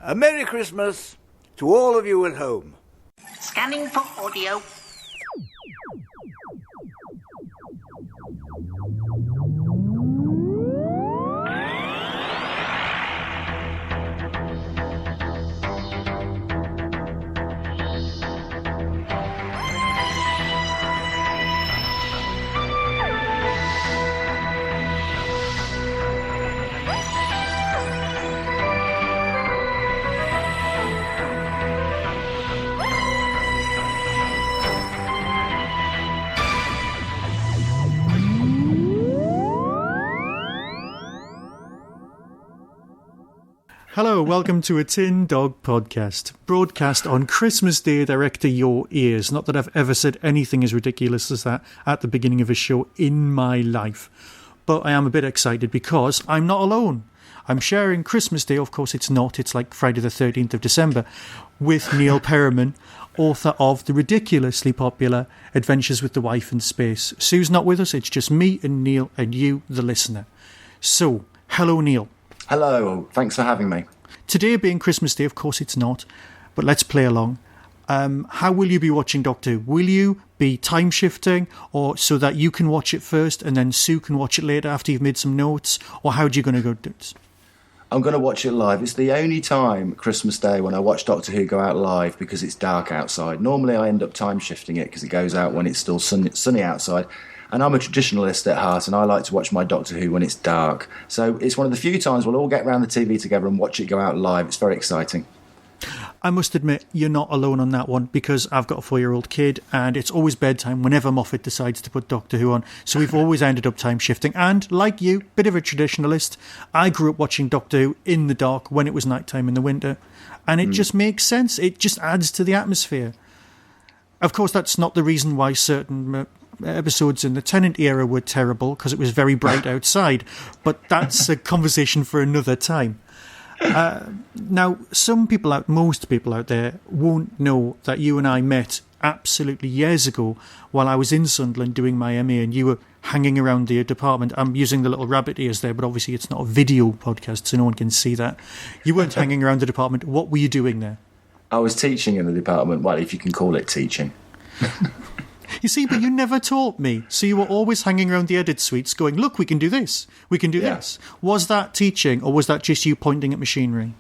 A Merry Christmas to all of you at home. Scanning for audio. Hello, welcome to a Tin Dog podcast, broadcast on Christmas Day direct to your ears. Not that I've ever said anything as ridiculous as that at the beginning of a show in my life. But I am a bit excited because I'm not alone. I'm sharing Christmas Day, of course it's not, it's like Friday the 13th of December, with Neil Perryman, author of the ridiculously popular Adventures with the Wife in Space. Sue's not with us, it's just me and Neil and you, the listener. So, hello Neil. Hello, thanks for having me. Today being Christmas Day, of course it's not, but let's play along. How will you be watching Doctor Who? Will you be time shifting, or so that you can watch it first and then Sue can watch it later after you've made some notes, or how are you going to go do it? I'm going to watch it live. It's the only time, Christmas Day, when I watch Doctor Who go out live because it's dark outside. Normally I end up time shifting it because it goes out when it's still sunny outside. And I'm a traditionalist at heart, and I like to watch my Doctor Who when it's dark. So it's one of the few times we'll all get around the TV together and watch it go out live. It's very exciting. I must admit, you're not alone on that one, because I've got a 4-year-old kid, and it's always bedtime whenever Moffat decides to put Doctor Who on. So we've always ended up time shifting. And like you, bit of a traditionalist, I grew up watching Doctor Who in the dark when it was nighttime in the winter. And it just makes sense. It just adds to the atmosphere. Of course, that's not the reason why certain episodes in the Tennant era were terrible, because it was very bright outside, but that's a conversation for another time. Now, most people out there won't know that you and I met absolutely years ago while I was in Sunderland doing my MA, and you were hanging around the department. I'm using the little rabbit ears there, but obviously it's not a video podcast, so no one can see that. You weren't hanging around the department. What were you doing there? I was teaching in the department, well, if you can call it teaching. You see, but you never taught me. So you were always hanging around the edit suites going, look, we can do this. We can do this. Was that teaching, or was that just you pointing at machinery?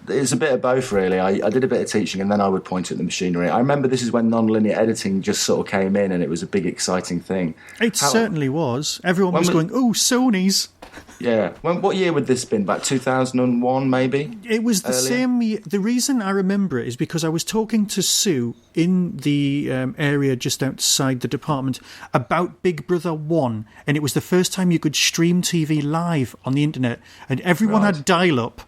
It's a bit of both, really. I did a bit of teaching, and then I would point at the machinery. I remember this is when non-linear editing just sort of came in, and it was a big, exciting thing. It certainly was. Everyone was going, oh, Sony's. Yeah. What year would this have been? About 2001, maybe? It was the same year. The reason I remember it is because I was talking to Sue in the area just outside the department about Big Brother 1, and it was the first time you could stream TV live on the internet, and everyone had dial-up,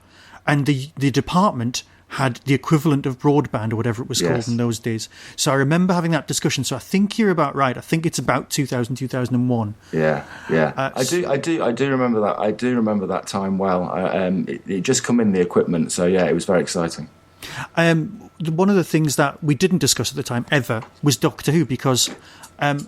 and the department had the equivalent of broadband or whatever it was called in those days. So I remember having that discussion. So I think you're about right. I think it's about 2000, 2001. Yeah. I do remember that. I do remember that time well. It just come in the equipment. So yeah, it was very exciting. One of the things that we didn't discuss at the time ever was Doctor Who, because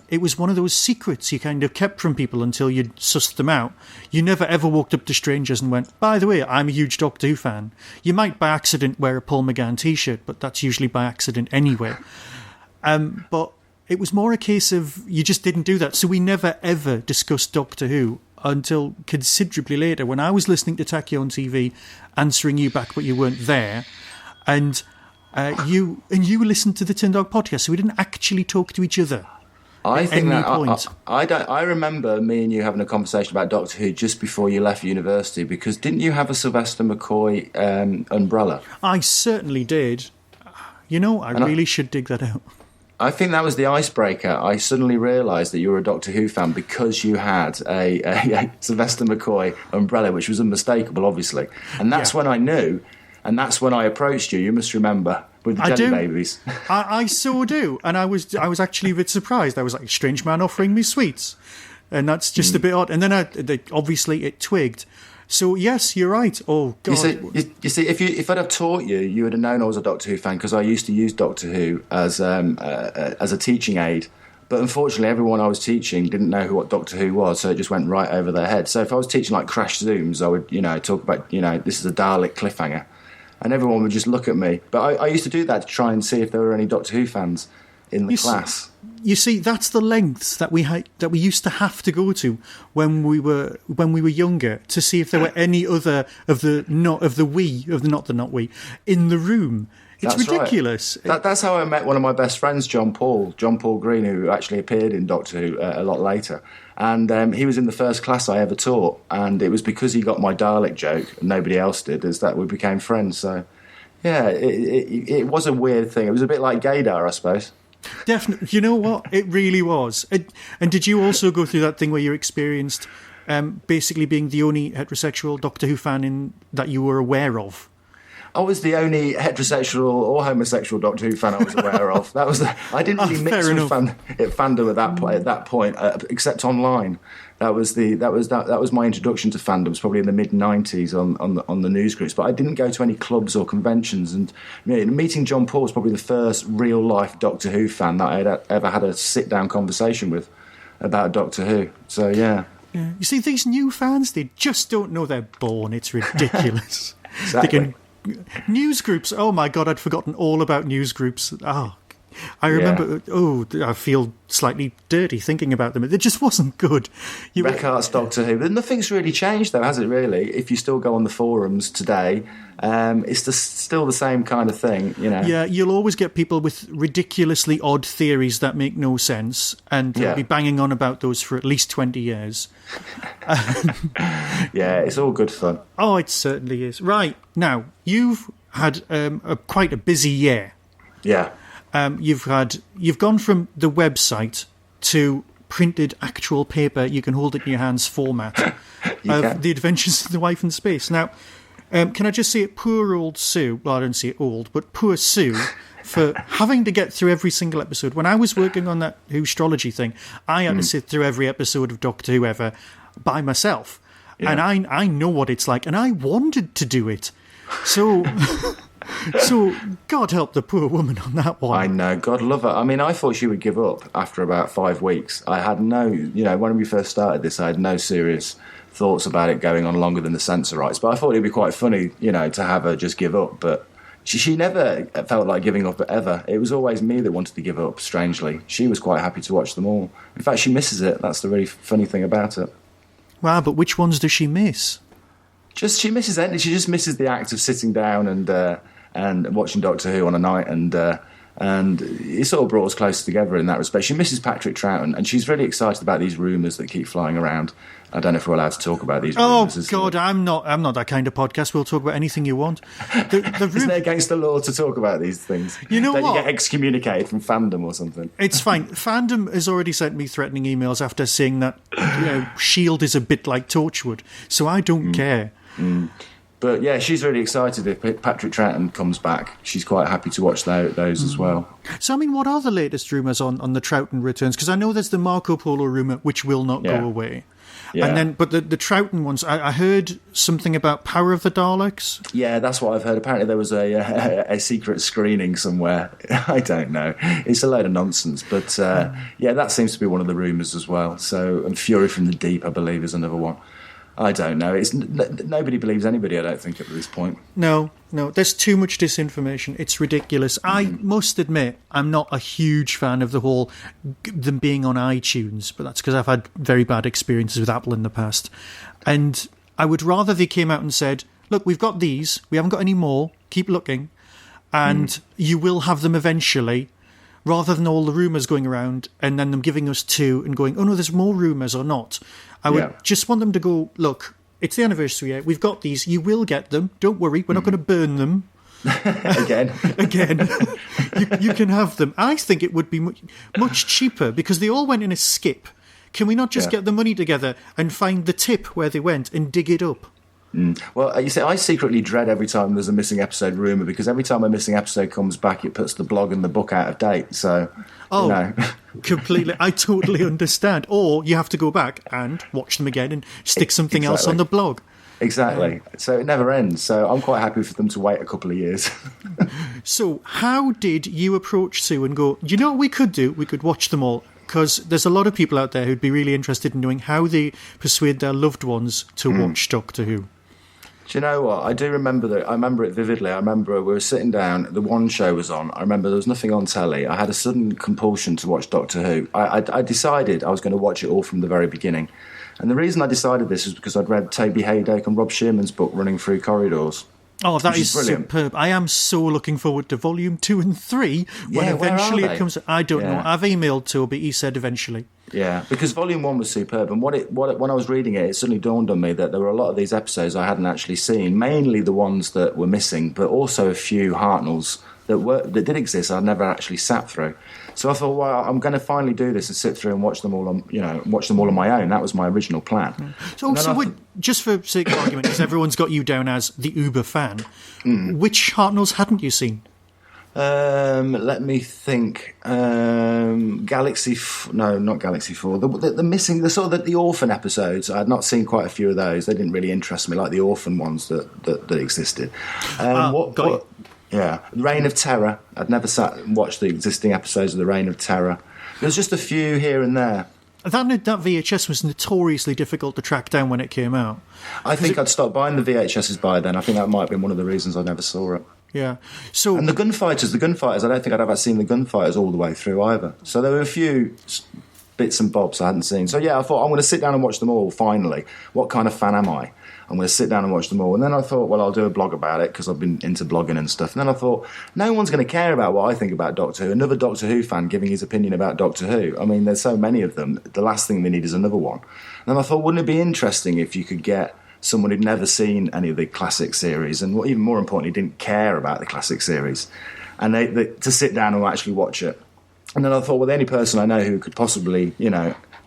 it was one of those secrets you kind of kept from people until you'd sussed them out. You never ever walked up to strangers and went, by the way, I'm a huge Doctor Who fan. You might by accident wear a Paul McGann t-shirt, but that's usually by accident anyway. But it was more a case of you just didn't do that. So we never ever discussed Doctor Who until considerably later, when I was listening to Tachyon TV, answering you back, but you weren't there. And you listened to the Tin Dog podcast, so we didn't actually talk to each other. I think that I remember me and you having a conversation about Doctor Who just before you left university, because didn't you have a Sylvester McCoy umbrella? I certainly did. You know, I really should dig that out. I think that was the icebreaker. I suddenly realised that you were a Doctor Who fan because you had a Sylvester McCoy umbrella, which was unmistakable, obviously. And that's when I knew, and that's when I approached you. You must remember. With the jelly babies. I so do. And I was actually a bit surprised. I was like, strange man offering me sweets. And that's just a bit odd. And then obviously it twigged. So yes, you're right. Oh God! You see, if I'd have taught you, you would have known I was a Doctor Who fan, because I used to use Doctor Who as a teaching aid. But unfortunately, everyone I was teaching didn't know what Doctor Who was, so it just went right over their head. So if I was teaching like Crash Zooms, I would talk about this is a Dalek cliffhanger. and everyone would just look at me. But I used to do that to try and see if there were any Doctor Who fans in the class. You see, that's the lengths that we used to have to go to when we were younger to see if there were any other of the not the we in the room. It's That's ridiculous. Right. That's how I met one of my best friends, John Paul Green, who actually appeared in Doctor Who a lot later. And he was in the first class I ever taught, and it was because he got my Dalek joke and nobody else did, is that we became friends. So, yeah, it was a weird thing. It was a bit like gaydar, I suppose. Definitely. You know what? It really was. And did you also go through that thing where you experienced basically being the only heterosexual Doctor Who fan that you were aware of? I was the only heterosexual or homosexual Doctor Who fan I was aware of. I didn't really mix with fandom at that point, except online. That was my introduction to fandoms, probably in the mid-90s on the news groups. But I didn't go to any clubs or conventions. And meeting John Paul was probably the first real-life Doctor Who fan that I had ever had a sit-down conversation with about Doctor Who. So, yeah. You see, these new fans, they just don't know they're born. It's ridiculous. Exactly. News groups, oh my God, I'd forgotten all about news groups. Oh, I remember, I feel slightly dirty thinking about them. It just wasn't good. Recart's Doctor Who. But nothing's really changed, though, has it, really? If you still go on the forums today, it's still the same kind of thing, you know. Yeah, you'll always get people with ridiculously odd theories that make no sense, and they'll be banging on about those for at least 20 years. Yeah, it's all good fun. Oh, it certainly is. Right, now, you've had quite a busy year. Yeah. You've gone from the website to printed actual paper you can hold it in your hands format of The Adventures of the Wife in Space. Now, can I just say it, poor old Sue, well, I don't say it old, but poor Sue, for having to get through every single episode. When I was working on that Who-strology thing, I had to sit through every episode of Doctor Who ever by myself. Yeah. And I know what it's like, and I wanted to do it. So... So, God help the poor woman on that one. I know, God love her. I mean, I thought she would give up after about 5 weeks. I had when we first started this, I had no serious thoughts about it going on longer than the censor rights. But I thought it'd be quite funny, to have her just give up. But she never felt like giving up ever. It was always me that wanted to give up, strangely. She was quite happy to watch them all. In fact, she misses it. That's the really funny thing about it. Wow, but which ones does she miss? She misses anything. She just misses the act of sitting down and watching Doctor Who on a night, and it sort of brought us closer together in that respect. She misses Patrick Troughton, and she's really excited about these rumours that keep flying around. I don't know if we're allowed to talk about these rumours. Oh, God, I'm not that kind of podcast. We'll talk about anything you want. Isn't it against the law to talk about these things? You know Don't what? you get excommunicated from fandom or something? It's fine. Fandom has already sent me threatening emails after saying that S.H.I.E.L.D. is a bit like Torchwood, so I don't care. But yeah, she's really excited if Patrick Troughton comes back. She's quite happy to watch those as well. So, I mean, what are the latest rumours on the Troughton returns? Because I know there's the Marco Polo rumour, which will not go away. Yeah. And then, but the Troughton ones, I heard something about Power of the Daleks. Yeah, that's what I've heard. Apparently there was a secret screening somewhere. I don't know. It's a load of nonsense. But yeah, that seems to be one of the rumours as well. So, and Fury from the Deep, I believe, is another one. I don't know. Nobody believes anybody, I don't think, at this point. No. There's too much disinformation. It's ridiculous. I must admit, I'm not a huge fan of the whole them being on iTunes, but that's because I've had very bad experiences with Apple in the past. And I would rather they came out and said, look, we've got these, we haven't got any more, keep looking, and you will have them eventually, rather than all the rumours going around and then them giving us two and going, oh no, there's more rumours or not. I would just want them to go, look, it's the anniversary year, we've got these, you will get them, don't worry, we're not going to burn them. Again. You can have them. I think it would be much cheaper because they all went in a skip. Can we not just get the money together and find the tip where they went and dig it up? Well, you see, I secretly dread every time there's a missing episode rumour because every time a missing episode comes back, it puts the blog and the book out of date. So, completely. I totally understand. Or you have to go back and watch them again and stick something else on the blog. Exactly. So it never ends. So I'm quite happy for them to wait a couple of years. So how did you approach Sue and go, you know what we could do? We could watch them all. Because there's a lot of people out there who'd be really interested in knowing how they persuade their loved ones to watch Doctor Who. Do you know what? I do remember that. I remember it vividly. I remember we were sitting down. The one show was on. I remember there was nothing on telly. I had a sudden compulsion to watch Doctor Who. I decided I was going to watch it all from the very beginning. And the reason I decided this was because I'd read Toby Haydock and Rob Shearman's book, Running Through Corridors. Oh, that is brilliant. Superb. I am so looking forward to Volume 2 and 3 when eventually it comes. I don't know. I've emailed Toby. He said eventually. Yeah, because Volume 1 was superb, and when I was reading it, it suddenly dawned on me that there were a lot of these episodes I hadn't actually seen, mainly the ones that were missing, but also a few Hartnells that did exist I'd never actually sat through. So I thought, well, I'm going to finally do this and sit through and watch them all on my own. That was my original plan. So just for sake of argument, because everyone's got you down as the Uber fan, which Hartnells hadn't you seen? Let me think. Galaxy. No, not Galaxy 4. The missing, the orphan episodes. I had not seen quite a few of those. They didn't really interest me, like the orphan ones that existed. Yeah, Reign of Terror. I'd never sat and watched the existing episodes of the Reign of Terror. There's just a few here and there. That VHS was notoriously difficult to track down when it came out. I think I'd stopped buying the VHSs by then. I think that might have been one of the reasons I never saw it. Yeah. And the gunfighters, I don't think I'd ever seen the gunfighters all the way through either. So there were a few bits and bobs I hadn't seen. So yeah, I thought I'm going to sit down and watch them all, finally. What kind of fan am I? I'm going to sit down and watch them all. And then I thought, well, I'll do a blog about it because I've been into blogging and stuff. And then I thought, no one's going to care about what I think about Doctor Who. Another Doctor Who fan giving his opinion about Doctor Who. I mean, there's so many of them. The last thing they need is another one. And then I thought, wouldn't it be interesting if you could get someone who'd never seen any of the classic series and, even more importantly, didn't care about the classic series, and they to sit down and actually watch it. And then I thought, well, the only person I know who could possibly,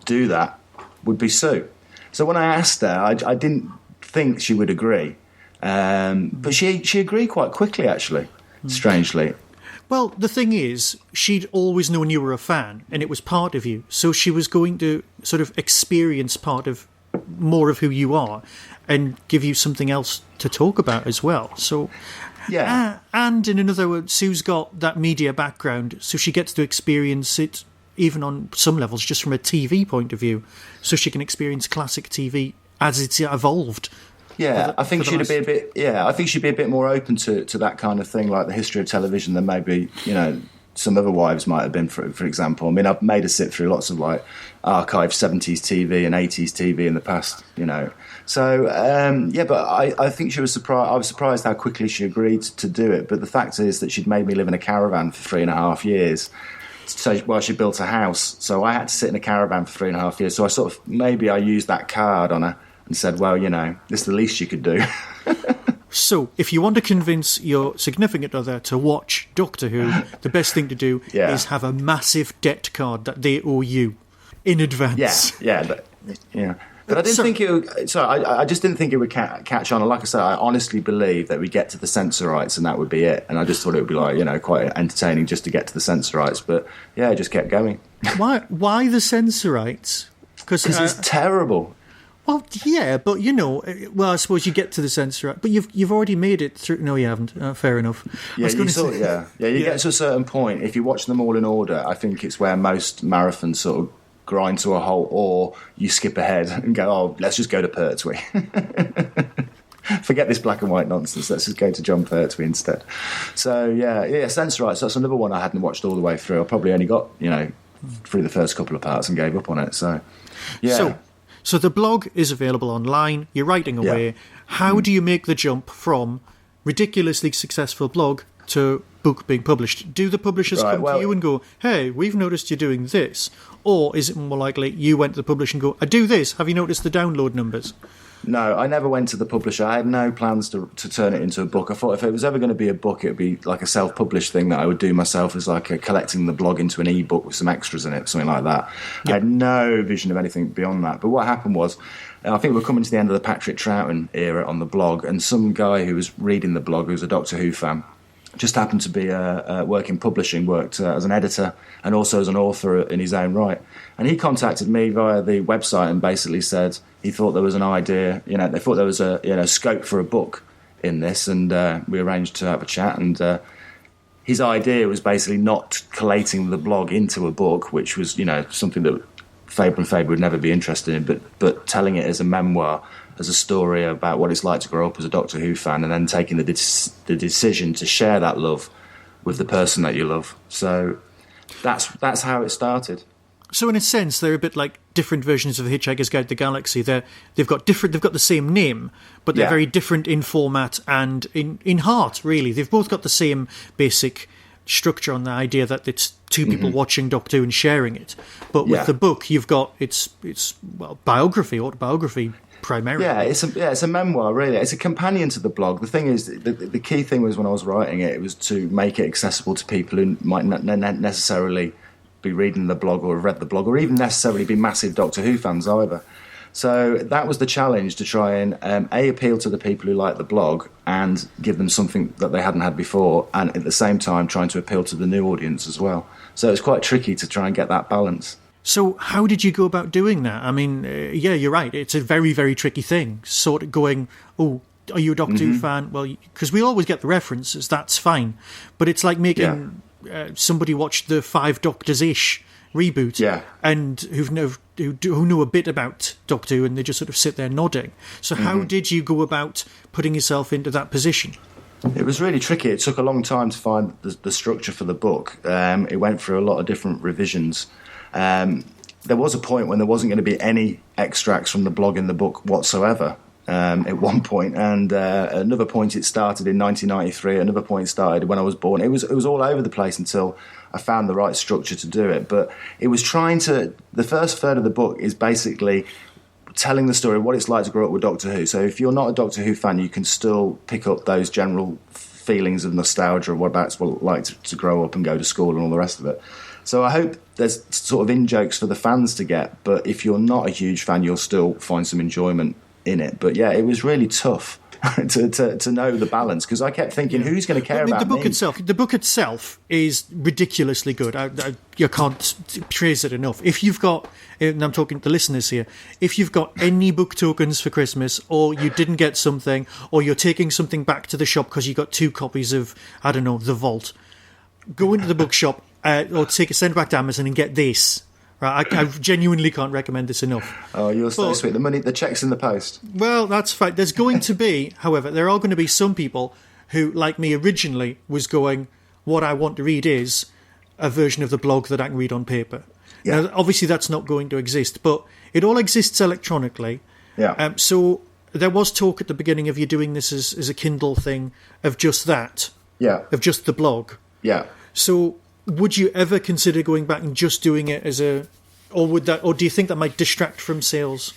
do that would be Sue. So when I asked her, I didn't think she would agree, but she agreed quite quickly, actually, strangely. Well, the thing is, she'd always known you were a fan, and it was part of you, so she was going to sort of experience more of who you are and give you something else to talk about as well. So, yeah. And in another word, Sue's got that media background, so she gets to experience it even on some levels just from a TV point of view, so she can experience classic TV as it's evolved. Yeah, I think she'd be a bit. Yeah, I think she'd be a bit more open to that kind of thing, like the history of television, than maybe some other wives might have been. For example, I mean, I've made her sit through lots of like archived 70s TV and 80s TV in the past. So but I think she was surprised. I was surprised how quickly she agreed to do it. But the fact is that she'd made me live in a caravan for 3.5 years. So while she built a house, so I had to sit in a caravan for 3.5 years. So I used that card on her and said, well, this is the least you could do. So, if you want to convince your significant other to watch Doctor Who, the best thing to do is have a massive debt card that they owe you in advance. Yeah. But I didn't think it would... Sorry, I just didn't think it would catch on. And like I said, I honestly believe that we'd get to the censor rights and that would be it. And I just thought it would be quite entertaining just to get to the censor rights. But yeah, it just kept going. Why the censor rights? Because it's terrible. Well, yeah, but I suppose you get to the censor rights, but you've already made it through. No, you haven't. Fair enough. Yeah, you get to a certain point. If you watch them all in order, I think it's where most marathons sort of grind to a halt, or you skip ahead and go, oh, let's just go to Pertwee. Forget this black and white nonsense. Let's just go to John Pertwee instead. So, censor rights. That's another one I hadn't watched all the way through. I probably only got, through the first couple of parts and gave up on it. So, yeah. So the blog is available online. You're writing away. Yeah. How do you make the jump from ridiculously successful blog to book being published? Do the publishers come to you and go, hey, we've noticed you're doing this? Or is it more likely you went to the publisher and go, I do this. Have you noticed the download numbers? No, I never went to the publisher. I had no plans to turn it into a book. I thought if it was ever going to be a book, it would be like a self-published thing that I would do myself, as like collecting the blog into an e-book with some extras in it, something like that. Yep. I had no vision of anything beyond that. But what happened was, I think we're coming to the end of the Patrick Troughton era on the blog, and some guy who was reading the blog, who was a Doctor Who fan, just happened to be working publishing, worked as an editor and also as an author in his own right. And he contacted me via the website and basically said he thought there was an idea, they thought there was a scope for a book in this, and we arranged to have a chat. And his idea was basically not collating the blog into a book, which was something that Faber and Faber would never be interested in, but telling it as a memoir as a story about what it's like to grow up as a Doctor Who fan, and then taking the decision to share that love with the person that you love. So that's how it started. So in a sense, they're a bit like different versions of The Hitchhiker's Guide to the Galaxy. They've got the same name, but they're very different in format and in heart, really. They've both got the same basic structure on the idea that it's two people watching Doctor Who and sharing it. But with the book, you've got it's autobiography primarily. Yeah, it's a memoir, really. It's a companion to the blog. The thing is, the key thing was when I was writing it, it was to make it accessible to people who might not necessarily be reading the blog or have read the blog or even necessarily be massive Doctor Who fans either. So that was the challenge, to try and appeal to the people who like the blog and give them something that they hadn't had before, and at the same time trying to appeal to the new audience as well. So it's quite tricky to try and get that balance. So how did you go about doing that? I mean, you're right. It's a very, very tricky thing. Sort of going, oh, are you a Doctor Who fan? Well, because we always get the references, that's fine. But it's like making somebody watch the 5 Doctors-ish reboot, and who know a bit about Doctor Who, and they just sort of sit there nodding. So how did you go about putting yourself into that position? It was really tricky. It took a long time to find the structure for the book. It went through a lot of different revisions. There was a point when there wasn't going to be any extracts from the blog in the book whatsoever at one point, and another point it started in 1993, another point started when I was born. It was all over the place until I found the right structure to do it. But it was the first third of the book is basically telling the story of what it's like to grow up with Doctor Who. So if you're not a Doctor Who fan, you can still pick up those general feelings of nostalgia of what it's like to grow up and go to school and all the rest of it. So I hope there's sort of in-jokes for the fans to get, but if you're not a huge fan, you'll still find some enjoyment in it. But yeah, it was really tough to know the balance, because I kept thinking, who's going to care about the book me? The book itself is ridiculously good. You can't praise it enough. If you've got, and I'm talking to listeners here, if you've got any book tokens for Christmas, or you didn't get something, or you're taking something back to the shop because you got 2 copies of, I don't know, The Vault, go into the bookshop or send it back to Amazon and get this. Right, I genuinely can't recommend this enough. Oh, you're so sweet. The check's in the post. Well, that's fine. There's going to be, however, there are going to be some people who, like me originally, was going, what I want to read is a version of the blog that I can read on paper. Yeah. Now, obviously, that's not going to exist, but it all exists electronically. Yeah. So there was talk at the beginning of you doing this as a Kindle thing of just that. Yeah. Of just the blog. Yeah. So would you ever consider going back and just doing it as or do you think that might distract from sales?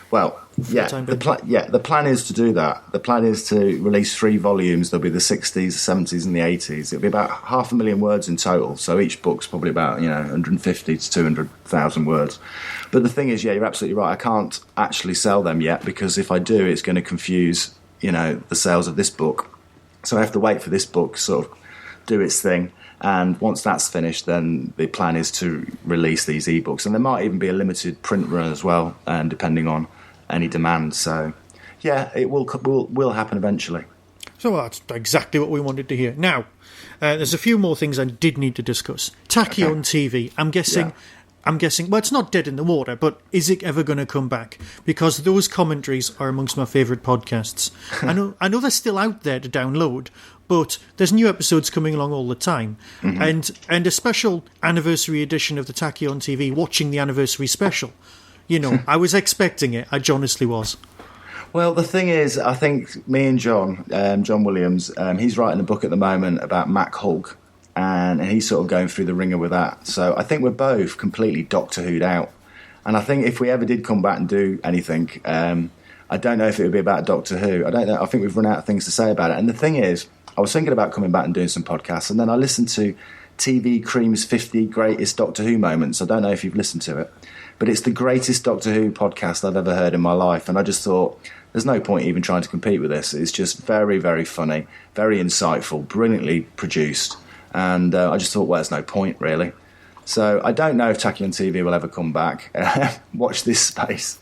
Well, the plan is to do that. The plan is to release 3 volumes. There'll be the 60s, the 70s, and the 80s. It'll be about 500,000 words in total. So each book's probably about 150 to 200,000 words. But the thing is, you're absolutely right. I can't actually sell them yet, because if I do, it's going to confuse the sales of this book. So I have to wait for this book to sort of do its thing. And once that's finished, then the plan is to release these ebooks. And there might even be a limited print run as well, and depending on any demand. So, yeah, it will happen eventually. So that's exactly what we wanted to hear. Now, there's a few more things I did need to discuss. Tachyon TV, I'm guessing, well, it's not dead in the water, but is it ever going to come back? Because those commentaries are amongst my favourite podcasts. I know they're still out there to download, but there's new episodes coming along all the time. And a special anniversary edition of the Tachyon TV, watching the anniversary special. I was expecting it. I honestly was. Well, the thing is, I think me and John Williams, he's writing a book at the moment about Mac Hulk, and he's sort of going through the ringer with that. So I think we're both completely Doctor Who'd out. And I think if we ever did come back and do anything, I don't know if it would be about Doctor Who. I don't know. I think we've run out of things to say about it. And the thing is, I was thinking about coming back and doing some podcasts, and then I listened to TV Cream's 50 Greatest Doctor Who Moments. I don't know if you've listened to it, but it's the greatest Doctor Who podcast I've ever heard in my life. And I just thought, there's no point even trying to compete with this. It's just very, very funny, very insightful, brilliantly produced. And I just thought, well, there's no point, really. So I don't know if Tachyon TV will ever come back. Watch this space.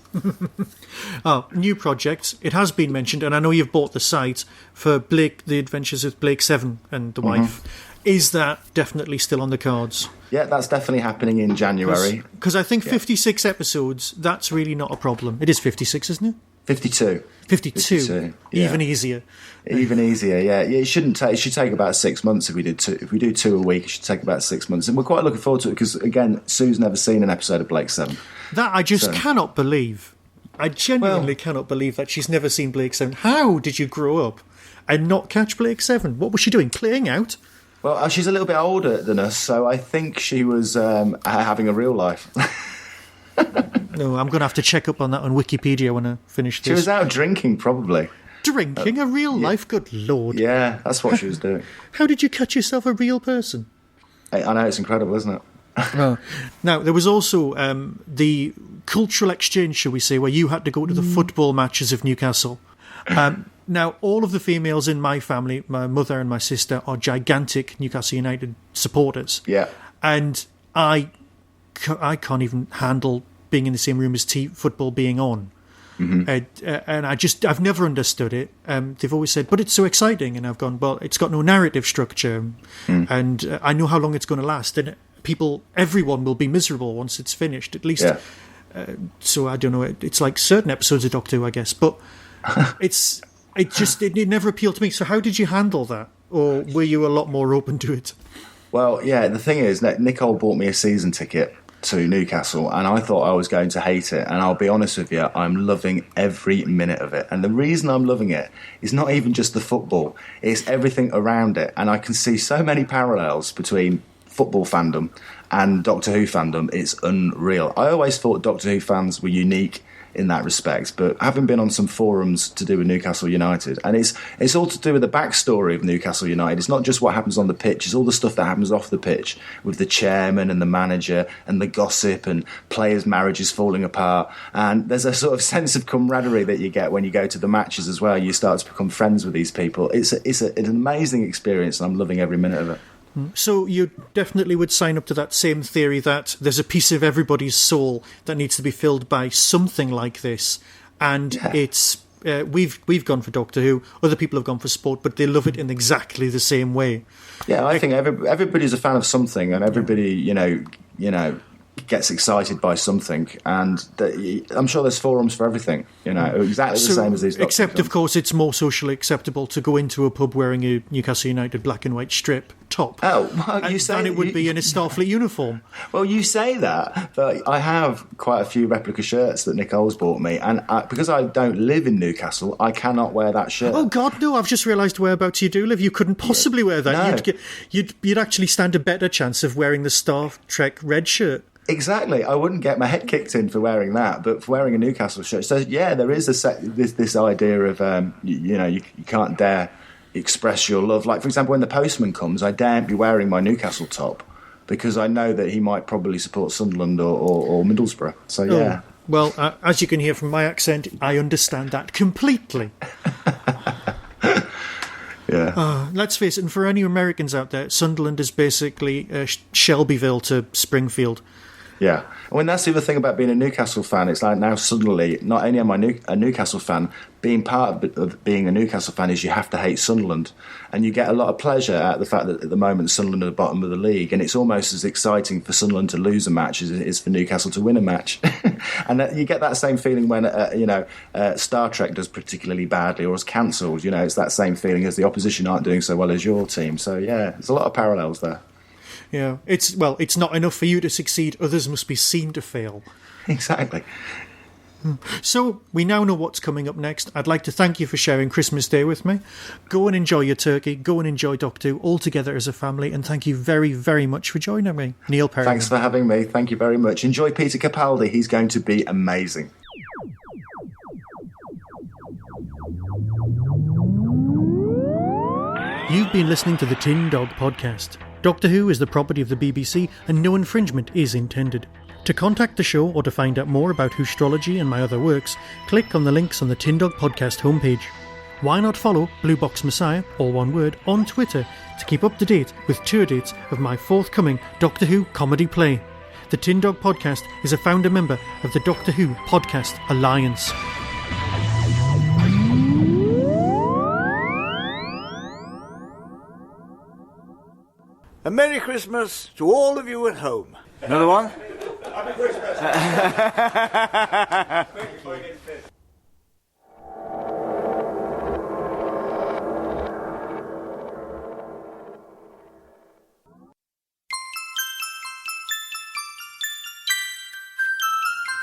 New projects. It has been mentioned, and I know you've bought the site for Blake, The Adventures of Blake 7 and the wife. Is that definitely still on the cards? Yeah, that's definitely happening in January. Because I think 56 episodes, that's really not a problem. It is 56, isn't it? 52. 52. Yeah. Even easier. Even easier, yeah. It shouldn't take. It should take about 6 months if we did two. If we do 2 a week, it should take about 6 months, and we're quite looking forward to it because, again, Sue's never seen an episode of Blake 7. That I just cannot believe. I genuinely cannot believe that she's never seen Blake 7. How did you grow up and not catch Blake 7? What was she doing? Playing out? Well, she's a little bit older than us, so I think she was having a real life. No, I'm going to have to check up on that on Wikipedia when I finish this. She was out drinking, probably. Drinking? A real life? Good Lord. Yeah, that's what she was doing. How did you catch yourself a real person? I know, it's incredible, isn't it? Now, there was also the cultural exchange, shall we say, where you had to go to the football matches of Newcastle. Now, all of the females in my family, my mother and my sister, are gigantic Newcastle United supporters. Yeah. And I can't even handle being in the same room as football being on. Mm-hmm. And I've never understood it. They've always said, but it's so exciting. And I've gone, well, it's got no narrative structure. And I know how long it's going to last. And everyone will be miserable once it's finished, at least. Yeah. So I don't know. It's like certain episodes of Doctor Who, I guess. But it never appealed to me. So how did you handle that? Or were you a lot more open to it? Well, yeah, the thing is, Nicole bought me a season ticket to Newcastle, and I thought I was going to hate it. And I'll be honest with you, I'm loving every minute of it. And the reason I'm loving it is not even just the football, it's everything around it. And I can see so many parallels between football fandom and Doctor Who fandom. It's unreal. I always thought Doctor Who fans were unique in that respect, but having been on some forums to do with Newcastle United, and it's all to do with the backstory of Newcastle United. It's not just what happens on the pitch, it's all the stuff that happens off the pitch with the chairman and the manager and the gossip and players' marriages falling apart. And there's a sort of sense of camaraderie that you get when you go to the matches as well. You start to become friends with these people. It's an amazing experience, and I'm loving every minute of it. So you definitely would sign up to that same theory that there's a piece of everybody's soul that needs to be filled by something like this, and it's we've gone for Doctor Who, other people have gone for sport, but they love it in exactly the same way. Yeah, I think everybody's a fan of something, and everybody, you know, gets excited by something, and I'm sure there's forums for everything, exactly the same as these. Except, of course, it's more socially acceptable to go into a pub wearing a Newcastle United black and white strip top. Oh, well, you say than it would be in a Starfleet uniform. Well, you say that, but I have quite a few replica shirts that Nicole's bought me, and because I don't live in Newcastle, I cannot wear that shirt. Oh God, no! I've just realised whereabouts you do live. You couldn't possibly wear that. No. You'd actually stand a better chance of wearing the Star Trek red shirt. Exactly. I wouldn't get my head kicked in for wearing that, but for wearing a Newcastle shirt. So, yeah, there is this idea of, you can't dare express your love. Like, for example, when the postman comes, I daren't be wearing my Newcastle top because I know that he might probably support Sunderland or Middlesbrough. So, yeah. Oh, well, as you can hear from my accent, I understand that completely. Yeah. Let's face it, and for any Americans out there, Sunderland is basically Shelbyville to Springfield. Yeah. I mean, that's the other thing about being a Newcastle fan. It's like now suddenly, not only am I a Newcastle fan, being part of being a Newcastle fan is you have to hate Sunderland. And you get a lot of pleasure out of the fact that at the moment Sunderland are the bottom of the league. And it's almost as exciting for Sunderland to lose a match as it is for Newcastle to win a match. And you get that same feeling when, Star Trek does particularly badly or is cancelled. It's that same feeling as the opposition aren't doing so well as your team. So, yeah, there's a lot of parallels there. Yeah, it's not enough for you to succeed. Others must be seen to fail. Exactly. So we now know what's coming up next. I'd like to thank you for sharing Christmas Day with me. Go and enjoy your turkey. Go and enjoy Doctor Who all together as a family. And thank you very, very much for joining me, Neil Perryman. Thanks for having me. Thank you very much. Enjoy Peter Capaldi. He's going to be amazing. You've been listening to the Tin Dog Podcast. Doctor Who is the property of the BBC and no infringement is intended. To contact the show or to find out more about Whostrology and my other works, click on the links on the Tin Dog Podcast homepage. Why not follow Blue Box Messiah, all one word, on Twitter to keep up to date with tour dates of my forthcoming Doctor Who comedy play. The Tin Dog Podcast is a founder member of the Doctor Who Podcast Alliance. A Merry Christmas to all of you at home. Another one? Happy Christmas.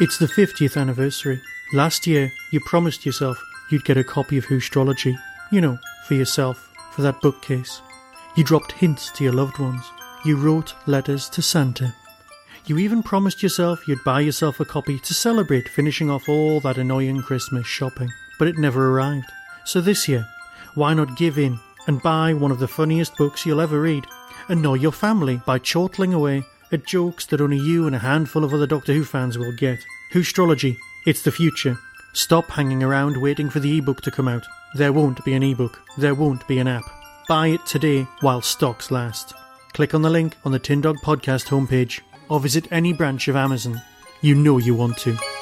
It's the 50th anniversary. Last year, you promised yourself you'd get a copy of Whostrology. You know, for yourself, for that bookcase. You dropped hints to your loved ones. You wrote letters to Santa. You even promised yourself you'd buy yourself a copy to celebrate finishing off all that annoying Christmas shopping. But it never arrived. So this year, why not give in and buy one of the funniest books you'll ever read? Annoy your family by chortling away at jokes that only you and a handful of other Doctor Who fans will get. Whostrology, it's the future. Stop hanging around waiting for the ebook to come out. There won't be an ebook. There won't be an app. Buy it today while stocks last. Click on the link on the Tin Dog Podcast homepage or visit any branch of Amazon. You know you want to.